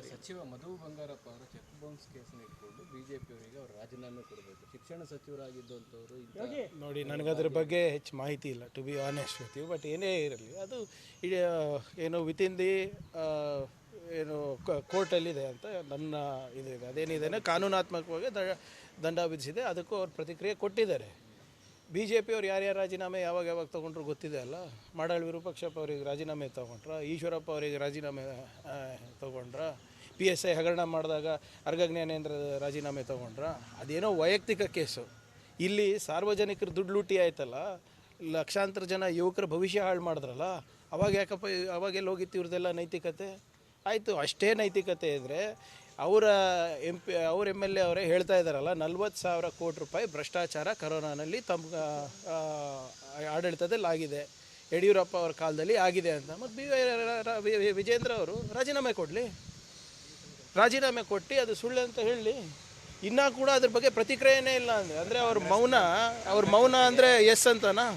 ಸಚಿವ ಮಧು ಬಂಗಾರಪ್ಪ ಅವರ check bounce ಕೇಸನ್ನು ಇಟ್ಕೊಂಡು ಬಿಜೆಪಿಯವರಿಗೆ ಅವರು ರಾಜೀನಾಮೆ ಕೊಡಬೇಕು. ಶಿಕ್ಷಣ ಸಚಿವರಾಗಿದ್ದಂಥವ್ರು ನೋಡಿ, ನನಗದ್ರ ಬಗ್ಗೆ ಹೆಚ್ಚು ಮಾಹಿತಿ ಇಲ್ಲ, to be honest with you. But ಏನೇ ಇರಲಿ, ಅದು ಏನು ವಿತಿನ್ ದಿ ಏನು ಕೋರ್ಟಲ್ಲಿದೆ ಅಂತ ನನ್ನ ಇದಿದೆ. ಅದೇನಿದೆ ಕಾನೂನಾತ್ಮಕವಾಗಿ ದಂಡ ವಿಧಿಸಿದೆ, ಅದಕ್ಕೂ ಅವ್ರು ಪ್ರತಿಕ್ರಿಯೆ ಕೊಟ್ಟಿದ್ದಾರೆ. ಬಿ ಜೆ ಪಿಯವ್ರು ಯಾರ್ಯಾರು ರಾಜೀನಾಮೆ ಯಾವಾಗ ತೊಗೊಂಡ್ರು ಗೊತ್ತಿದೆ ಅಲ್ಲ. ಮಾಡಾಳ್ ವಿರೂಪಾಕ್ಷಪ್ಪ ಅವರಿಗೆ ರಾಜೀನಾಮೆ ತೊಗೊಂಡ್ರ, ಈಶ್ವರಪ್ಪ ಅವರಿಗೆ ರಾಜೀನಾಮೆ ತೊಗೊಂಡ್ರ, PSI ಹಗರಣ ಮಾಡಿದಾಗ ಅರ್ಗಜ್ಞಾನೇಂದ್ರ ರಾಜೀನಾಮೆ ತೊಗೊಂಡ್ರ. ಅದೇನೋ ವೈಯಕ್ತಿಕ ಕೇಸು. ಇಲ್ಲಿ ಸಾರ್ವಜನಿಕರು ದುಡ್ಡು ಲೂಟಿ ಆಯ್ತಲ್ಲ, ಲಕ್ಷಾಂತರ ಜನ ಯುವಕರ ಭವಿಷ್ಯ ಹಾಳು ಮಾಡಿದ್ರಲ್ಲ, ಅವಾಗ ಯಾಕಪ್ಪ ಅವಾಗೆಲ್ಲ ಹೋಗಿತ್ತು ಇವ್ರದ್ದೆಲ್ಲ ನೈತಿಕತೆ? ಆಯಿತು, ಅಷ್ಟೇ ನೈತಿಕತೆ ಇದ್ದರೆ ಅವರ MLA ಅವರೇ ಹೇಳ್ತಾ ಇದ್ದಾರಲ್ಲ, 40,000 ಕೋಟಿ ರೂಪಾಯಿ ಭ್ರಷ್ಟಾಚಾರ ಕರೋನಾನಲ್ಲಿ ತಮ್ಮ ಆಡಳಿತದಲ್ಲಿ ಆಗಿದೆ, ಯಡಿಯೂರಪ್ಪ ಅವರ ಕಾಲದಲ್ಲಿ ಆಗಿದೆ ಅಂತ. ಮತ್ತು ವಿಜೇಂದ್ರ ಅವರು ರಾಜೀನಾಮೆ ಕೊಡಲಿ, ರಾಜೀನಾಮೆ ಕೊಟ್ಟು ಅದು ಸುಳ್ಳು ಅಂತ ಹೇಳಲಿ. ಇನ್ನೂ ಕೂಡ ಅದ್ರ ಬಗ್ಗೆ ಪ್ರತಿಕ್ರಿಯೆನೇ ಇಲ್ಲ ಅಂದರೆ ಅವ್ರ ಮೌನ ಅಂದರೆ ಎಸ್ ಅಂತನಾ?